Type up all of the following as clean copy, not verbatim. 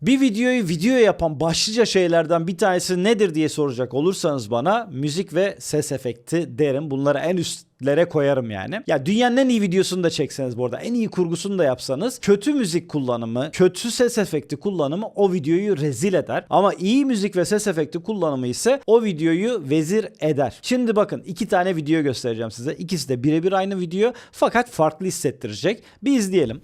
Bir videoyu video yapan başlıca şeylerden bir tanesi nedir diye soracak olursanız bana müzik ve ses efekti derim. Bunları en üstlere koyarım yani. Ya dünyanın en iyi videosunu da çekseniz bu arada, en iyi kurgusunu da yapsanız kötü müzik kullanımı, kötü ses efekti kullanımı o videoyu rezil eder. Ama iyi müzik ve ses efekti kullanımı ise o videoyu vezir eder. Şimdi bakın 2 tane video göstereceğim size. İkisi de birebir aynı video fakat farklı hissettirecek. Bir izleyelim.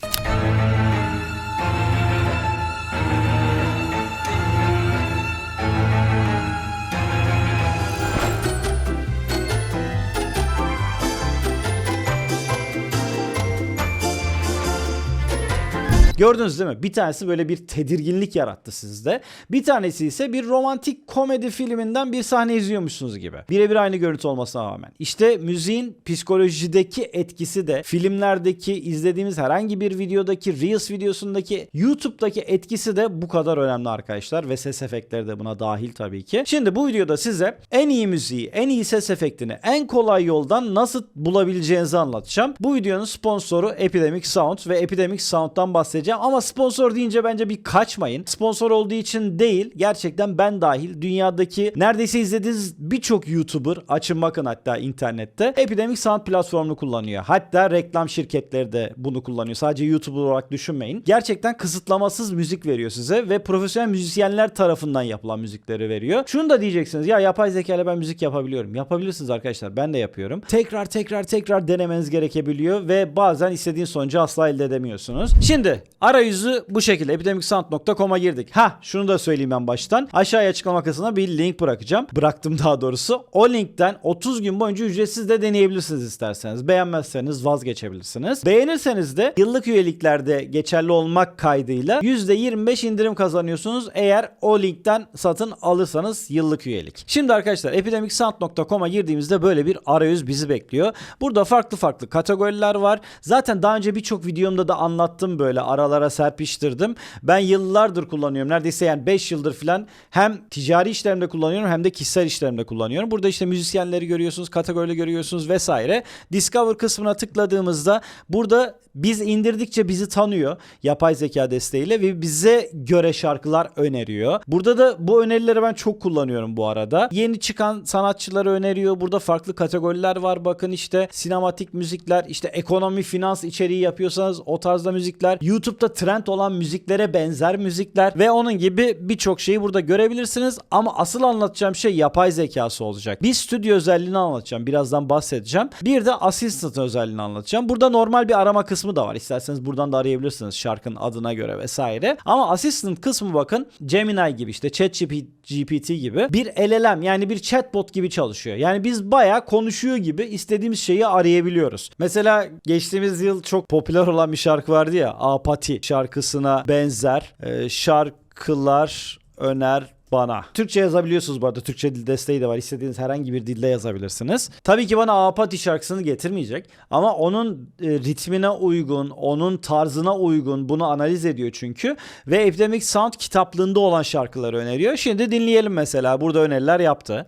Gördünüz değil mi? Bir tanesi böyle bir tedirginlik yarattı sizde. Bir tanesi ise bir romantik komedi filminden bir sahne izliyormuşsunuz gibi. Birebir aynı görüntü olmasına rağmen. İşte müziğin psikolojideki etkisi de filmlerdeki, izlediğimiz herhangi bir videodaki, Reels videosundaki, YouTube'daki etkisi de bu kadar önemli arkadaşlar. Ve ses efektleri de buna dahil tabii ki. Şimdi bu videoda size en iyi müziği, en iyi ses efektini en kolay yoldan nasıl bulabileceğinizi anlatacağım. Bu videonun sponsoru Epidemic Sound ve Epidemic Sound'dan bahsedeceğim. Ama sponsor deyince bence bir kaçmayın. Sponsor olduğu için değil, gerçekten ben dahil dünyadaki neredeyse izlediğiniz birçok YouTuber, açın bakın hatta internette, Epidemic Sound platformunu kullanıyor. Hatta reklam şirketleri de bunu kullanıyor. Sadece YouTuber olarak düşünmeyin. Gerçekten kısıtlamasız müzik veriyor size ve profesyonel müzisyenler tarafından yapılan müzikleri veriyor. Şunu da diyeceksiniz, ya yapay zeka ile ben müzik yapabiliyorum. Yapabilirsiniz arkadaşlar, ben de yapıyorum. Tekrar denemeniz gerekebiliyor ve bazen istediğiniz sonucu asla elde edemiyorsunuz. Şimdi arayüzü bu şekilde. epidemicsound.com'a girdik. Şunu da söyleyeyim ben baştan. Aşağıya açıklama kısmına bir link bırakacağım. Bıraktım daha doğrusu. O linkten 30 gün boyunca ücretsiz de deneyebilirsiniz isterseniz. Beğenmezseniz vazgeçebilirsiniz. Beğenirseniz de yıllık üyeliklerde geçerli olmak kaydıyla %25 indirim kazanıyorsunuz eğer o linkten satın alırsanız yıllık üyelik. Şimdi arkadaşlar epidemicsound.com'a girdiğimizde böyle bir arayüz bizi bekliyor. Burada farklı kategoriler var. Zaten daha önce birçok videomda da anlattım, böyle aralara serpiştirdim. Ben yıllardır kullanıyorum. Neredeyse yani 5 yıldır falan hem ticari işlerimde kullanıyorum hem de kişisel işlerimde kullanıyorum. Burada işte müzisyenleri görüyorsunuz, kategorileri görüyorsunuz vesaire. Discover kısmına tıkladığımızda burada biz indirdikçe bizi tanıyor yapay zeka desteğiyle ve bize göre şarkılar öneriyor. Burada da bu önerileri ben çok kullanıyorum bu arada. Yeni çıkan sanatçıları öneriyor. Burada farklı kategoriler var. Bakın işte sinematik müzikler, işte ekonomi, finans içeriği yapıyorsanız o tarzda müzikler, YouTube'da trend olan müziklere benzer müzikler ve onun gibi birçok şeyi burada görebilirsiniz. Ama asıl anlatacağım şey yapay zekası olacak. Bir stüdyo özelliğini anlatacağım. Birazdan bahsedeceğim. Bir de assistant özelliğini anlatacağım. Burada normal bir arama kısmı da var. İsterseniz buradan da arayabilirsiniz şarkının adına göre vesaire. Ama assistant kısmı bakın Gemini gibi, işte ChatGPT gibi bir LLM, yani bir chatbot gibi çalışıyor. Yani biz bayağı konuşuyor gibi istediğimiz şeyi arayabiliyoruz. Mesela geçtiğimiz yıl çok popüler olan bir şarkı vardı ya, Apati şarkısına benzer şarkılar öner bana. Türkçe yazabiliyorsunuz bu arada. Türkçe dil desteği de var. İstediğiniz herhangi bir dilde yazabilirsiniz. Tabii ki bana Apati şarkısını getirmeyecek. Ama onun ritmine uygun, onun tarzına uygun bunu analiz ediyor çünkü. Ve Epidemic Sound kitaplığında olan şarkıları öneriyor. Şimdi dinleyelim mesela. Burada öneriler yaptı.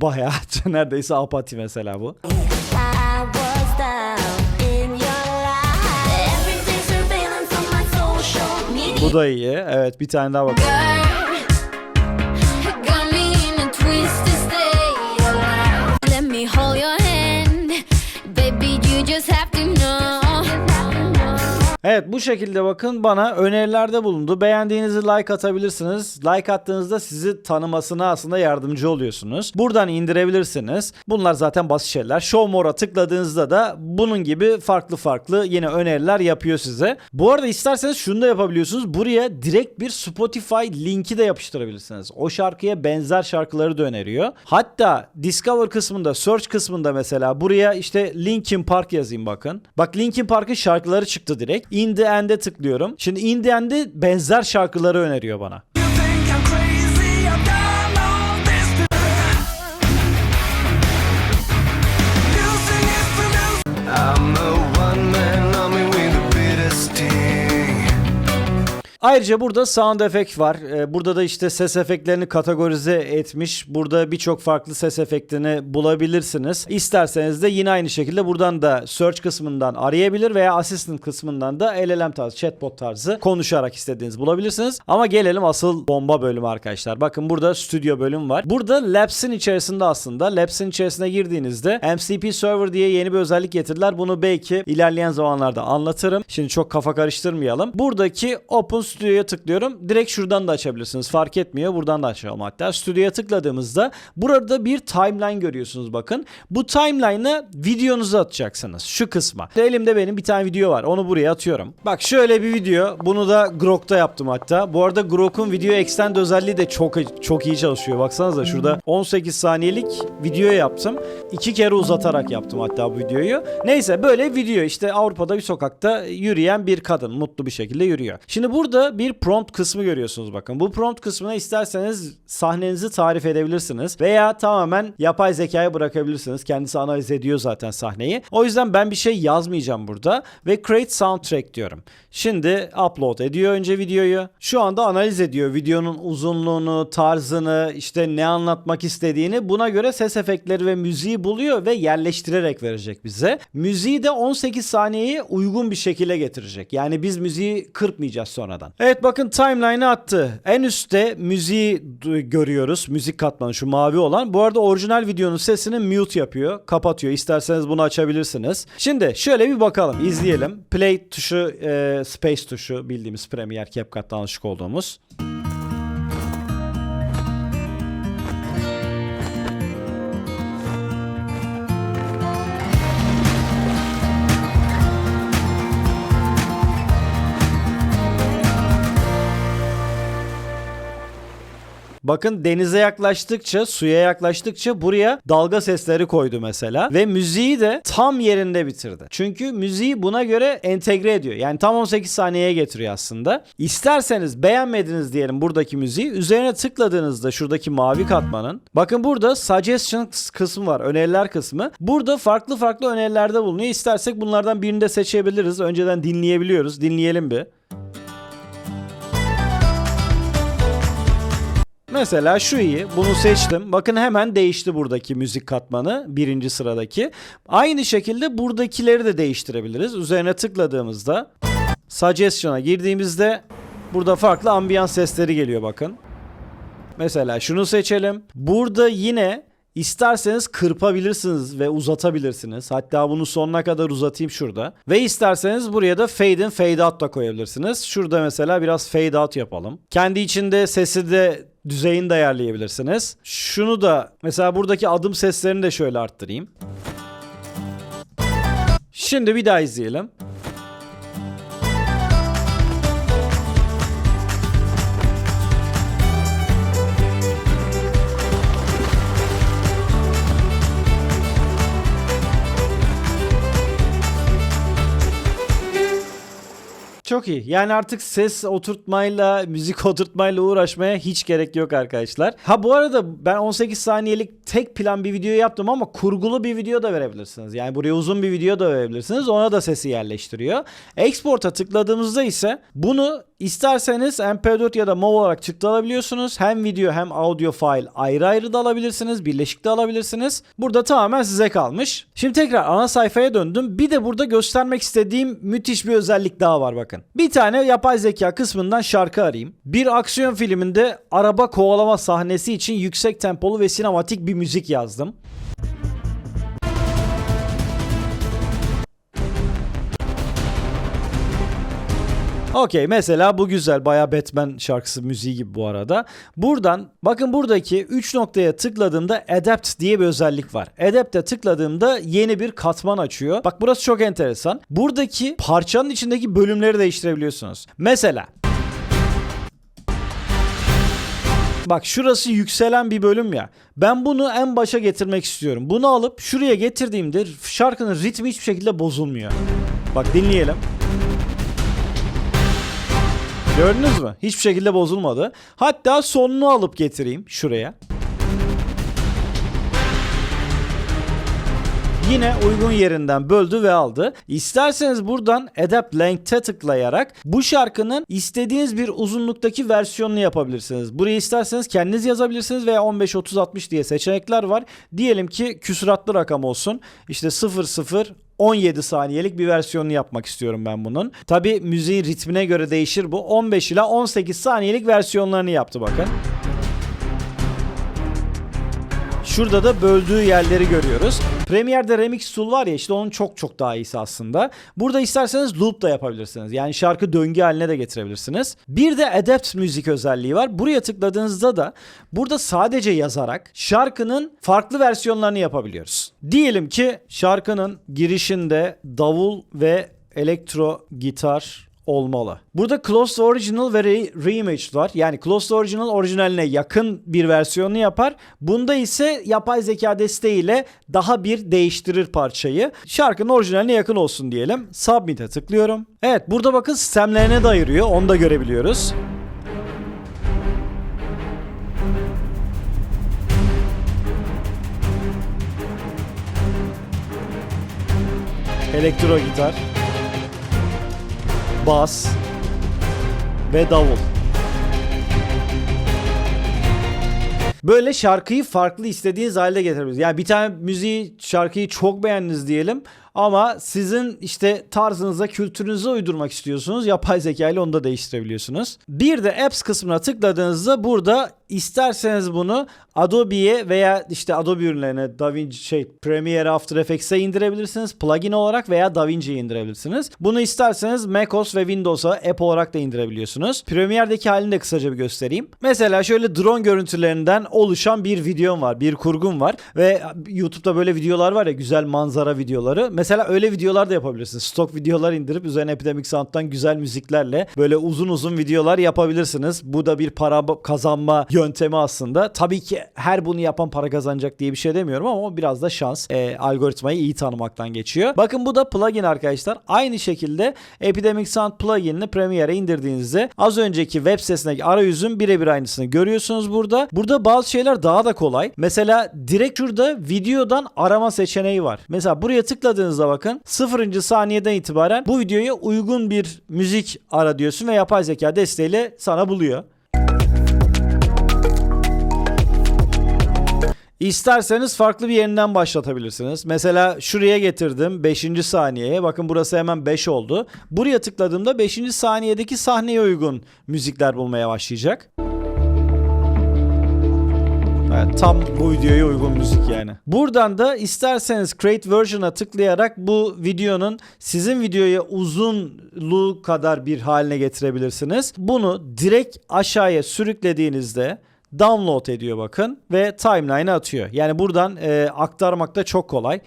Bayağı neredeyse Apati mesela bu. Bu da iyi. Evet, bir tane daha bakalım. Evet, bu şekilde bakın bana önerilerde bulundu. Beğendiğinizi like atabilirsiniz. Like attığınızda sizi tanımasına aslında yardımcı oluyorsunuz. Buradan indirebilirsiniz. Bunlar zaten basit şeyler. Show More'a tıkladığınızda da bunun gibi farklı yine öneriler yapıyor size. Bu arada isterseniz şunu da yapabiliyorsunuz. Buraya direkt bir Spotify linki de yapıştırabilirsiniz. O şarkıya benzer şarkıları da öneriyor. Hatta Discover kısmında, Search kısmında mesela buraya işte Linkin Park yazayım bakın. Bak, Linkin Park'ın şarkıları çıktı direkt. In the End'e tıklıyorum. Şimdi In the End'e benzer şarkıları öneriyor bana. Ayrıca burada sound effect var. Burada da işte ses efektlerini kategorize etmiş. Burada birçok farklı ses efektini bulabilirsiniz. İsterseniz de yine aynı şekilde buradan da search kısmından arayabilir veya assistant kısmından da LLM tarzı, chatbot tarzı konuşarak istediğiniz bulabilirsiniz. Ama gelelim asıl bomba bölümü arkadaşlar. Bakın burada stüdyo bölüm var. Burada Labs'in içerisinde aslında. Labs'in içerisine girdiğinizde MCP Server diye yeni bir özellik getirdiler. Bunu belki ilerleyen zamanlarda anlatırım. Şimdi çok kafa karıştırmayalım. Buradaki Open Studio'ya tıklıyorum. Direkt şuradan da açabilirsiniz. Fark etmiyor. Buradan da açalım hatta. Studio'ya tıkladığımızda burada bir timeline görüyorsunuz bakın. Bu timeline'a videonuzu atacaksınız. Şu kısma. Elimde benim bir tane video var. Onu buraya atıyorum. Bak şöyle bir video. Bunu da Grok'ta yaptım hatta. Bu arada Grok'un video extend özelliği de çok iyi çalışıyor. Baksanıza şurada 18 saniyelik video yaptım. 2 kere uzatarak yaptım hatta bu videoyu. Neyse böyle video işte Avrupa'da bir sokakta yürüyen bir kadın mutlu bir şekilde yürüyor. Şimdi burada bir prompt kısmı görüyorsunuz bakın. Bu prompt kısmına isterseniz sahnenizi tarif edebilirsiniz veya tamamen yapay zekaya bırakabilirsiniz. Kendisi analiz ediyor zaten sahneyi. O yüzden ben bir şey yazmayacağım burada ve create soundtrack diyorum. Şimdi upload ediyor önce videoyu. Şu anda analiz ediyor videonun uzunluğunu, tarzını, işte ne anlatmak istediğini. Buna göre ses efektleri ve müziği buluyor ve yerleştirerek verecek bize. Müziği de 18 saniyeye uygun bir şekilde getirecek. Yani biz müziği kırpmayacağız sonradan. Evet bakın timeline'ı attı. En üstte müziği görüyoruz. Müzik katmanı şu mavi olan. Bu arada orijinal videonun sesini mute yapıyor. Kapatıyor. İsterseniz bunu açabilirsiniz. Şimdi şöyle bir bakalım. İzleyelim. Play tuşu, space tuşu bildiğimiz Premiere CapCut'tan alışık olduğumuz. Bakın denize yaklaştıkça, suya yaklaştıkça buraya dalga sesleri koydu mesela. Ve müziği de tam yerinde bitirdi. Çünkü müziği buna göre entegre ediyor. Yani tam 18 saniyeye getiriyor aslında. İsterseniz beğenmediniz diyelim buradaki müziği. Üzerine tıkladığınızda şuradaki mavi katmanın. Bakın burada suggestions kısmı var. Öneriler kısmı. Burada farklı farklı önerilerde bulunuyor. İstersek bunlardan birini de seçebiliriz. Önceden dinleyebiliyoruz. Dinleyelim bir. Mesela şu iyi. Bunu seçtim. Bakın hemen değişti buradaki müzik katmanı. Birinci sıradaki. Aynı şekilde buradakileri de değiştirebiliriz. Üzerine tıkladığımızda Suggestion'a girdiğimizde burada farklı ambiyans sesleri geliyor bakın. Mesela şunu seçelim. Burada yine İsterseniz kırpabilirsiniz ve uzatabilirsiniz. Hatta bunu sonuna kadar uzatayım şurada. Ve isterseniz buraya da fade in fade out da koyabilirsiniz. Şurada mesela biraz fade out yapalım. Kendi içinde sesi de düzeyini de ayarlayabilirsiniz. Şunu da mesela buradaki adım seslerini de şöyle arttırayım. Şimdi bir daha izleyelim. Çok iyi. Yani artık ses oturtmayla, müzik oturtmayla uğraşmaya hiç gerek yok arkadaşlar. Ha bu arada ben 18 saniyelik tek plan bir video yaptım ama kurgulu bir video da verebilirsiniz. Yani buraya uzun bir video da verebilirsiniz. Ona da sesi yerleştiriyor. Export'a tıkladığımızda ise bunu isterseniz MP4 ya da MOV olarak çıktı alabiliyorsunuz. Hem video hem audio file ayrı ayrı da alabilirsiniz. Birleşik de alabilirsiniz. Burada tamamen size kalmış. Şimdi tekrar ana sayfaya döndüm. Bir de burada göstermek istediğim müthiş bir özellik daha var bakın. Bir tane yapay zeka kısmından şarkı arayayım. Bir aksiyon filminde araba kovalama sahnesi için yüksek tempolu ve sinematik bir müzik yazdım. Okey, mesela bu güzel, bayağı Batman şarkısı müziği gibi bu arada. Buradan bakın buradaki 3 noktaya tıkladığımda Adapt diye bir özellik var. Adapt'e tıkladığımda yeni bir katman açıyor. Bak burası çok enteresan. Buradaki parçanın içindeki bölümleri değiştirebiliyorsunuz. Mesela bak şurası yükselen bir bölüm ya. Ben bunu en başa getirmek istiyorum. Bunu alıp şuraya getirdiğimde şarkının ritmi hiçbir şekilde bozulmuyor. Bak dinleyelim. Gördünüz mü? Hiçbir şekilde bozulmadı. Hatta sonunu alıp getireyim şuraya. yine uygun yerinden böldü ve aldı. İsterseniz buradan Adapt Length'e tıklayarak bu şarkının istediğiniz bir uzunluktaki versiyonunu yapabilirsiniz. Burayı isterseniz kendiniz yazabilirsiniz veya 15, 30, 60 diye seçenekler var. Diyelim ki küsuratlı rakam olsun. İşte 00 17 saniyelik bir versiyonunu yapmak istiyorum ben bunun. Tabi müziğin ritmine göre değişir bu. 15 ila 18 saniyelik versiyonlarını yaptı bakın. Şurada da böldüğü yerleri görüyoruz. Premiere'de Remix Tool var ya, işte onun çok daha iyisi aslında. Burada isterseniz loop da yapabilirsiniz. Yani şarkı döngü haline de getirebilirsiniz. Bir de Adapt Music özelliği var. Buraya tıkladığınızda da burada sadece yazarak şarkının farklı versiyonlarını yapabiliyoruz. Diyelim ki şarkının girişinde davul ve elektro gitar olmalı. Burada Close to Original ve Reimaged var. Yani Close to Original orijinaline yakın bir versiyonunu yapar. Bunda ise yapay zeka desteğiyle daha bir değiştirir parçayı. Şarkının orijinaline yakın olsun diyelim. Submit'e tıklıyorum. Evet, burada bakın sistemlerine de ayırıyor. Onu da görebiliyoruz. Elektro gitar, bas ve davul. Böyle şarkıyı farklı istediğiniz halde getirebilirsiniz. Yani bir tane şarkıyı çok beğendiniz diyelim ama sizin işte tarzınıza, kültürünüze uydurmak istiyorsunuz. Yapay zeka ile onu da değiştirebiliyorsunuz. Bir de Apps kısmına tıkladığınızda burada isterseniz bunu Adobe'ye veya işte Adobe ürünlerine DaVinci Premiere, After Effects'e indirebilirsiniz. Plugin olarak veya DaVinci'ye indirebilirsiniz. Bunu isterseniz macOS ve Windows'a app olarak da indirebiliyorsunuz. Premiere'deki halini de kısaca bir göstereyim. Mesela şöyle drone görüntülerinden oluşan bir videom var, bir kurgum var ve YouTube'da böyle videolar var ya, güzel manzara videoları. Mesela öyle videolar da yapabilirsiniz. Stok videolar indirip üzerine Epidemic Sound'dan güzel müziklerle böyle uzun videolar yapabilirsiniz. Bu da bir para kazanma yöntemi aslında. Tabii ki her bunu yapan para kazanacak diye bir şey demiyorum ama o biraz da şans. Algoritmayı iyi tanımaktan geçiyor. Bakın bu da plugin arkadaşlar. Aynı şekilde Epidemic Sound pluginini Premiere'e indirdiğinizde az önceki web sitesindeki arayüzün birebir aynısını görüyorsunuz burada. Burada bazı şeyler daha da kolay. Mesela direkt şurada videodan arama seçeneği var. Mesela buraya tıkladığınızda bakın 0. saniyeden itibaren bu videoya uygun bir müzik ara diyorsun ve yapay zeka desteğiyle sana buluyor. İsterseniz farklı bir yerinden başlatabilirsiniz. Mesela şuraya getirdim 5. saniyeye. Bakın burası hemen 5 oldu. Buraya tıkladığımda 5. saniyedeki sahneye uygun müzikler bulmaya başlayacak. Evet, tam bu videoya uygun müzik yani. Buradan da isterseniz Create Version'a tıklayarak bu videonun sizin videoya uzunluğu kadar bir haline getirebilirsiniz. Bunu direkt aşağıya sürüklediğinizde download ediyor bakın ve timeline'a atıyor. Yani buradan aktarmak da çok kolay.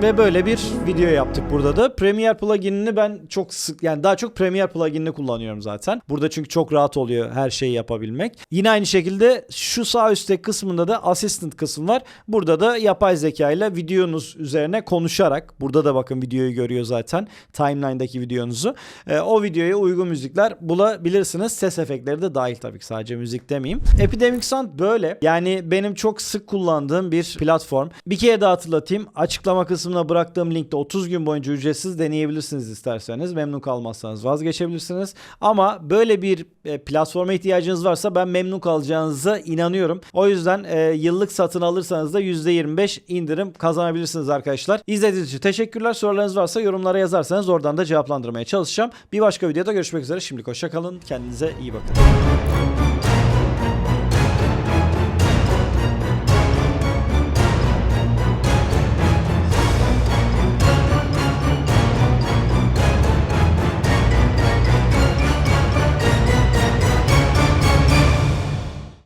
Ve böyle bir video yaptık burada da. Premiere pluginini ben çok sık, yani daha çok Premiere pluginini kullanıyorum zaten. Burada çünkü çok rahat oluyor her şeyi yapabilmek. Yine aynı şekilde şu sağ üstteki kısmında da Assistant kısmı var. Burada da yapay zeka ile videonuz üzerine konuşarak, burada da bakın videoyu görüyor zaten. Timeline'daki videonuzu. O videoya uygun müzikler bulabilirsiniz. Ses efektleri de dahil tabii ki, sadece müzik demeyeyim. Epidemic Sound böyle. Yani benim çok sık kullandığım bir platform. Bir kere daha hatırlatayım. Açıklama kısmına bıraktığım linkte 30 gün boyunca ücretsiz deneyebilirsiniz isterseniz. Memnun kalmazsanız vazgeçebilirsiniz. Ama böyle bir platforma ihtiyacınız varsa ben memnun kalacağınıza inanıyorum. O yüzden yıllık satın alırsanız da %25 indirim kazanabilirsiniz arkadaşlar. İzlediğiniz için teşekkürler. Sorularınız varsa yorumlara yazarsanız oradan da cevaplandırmaya çalışacağım. Bir başka videoda görüşmek üzere. Şimdilik hoşça kalın. Kendinize iyi bakın.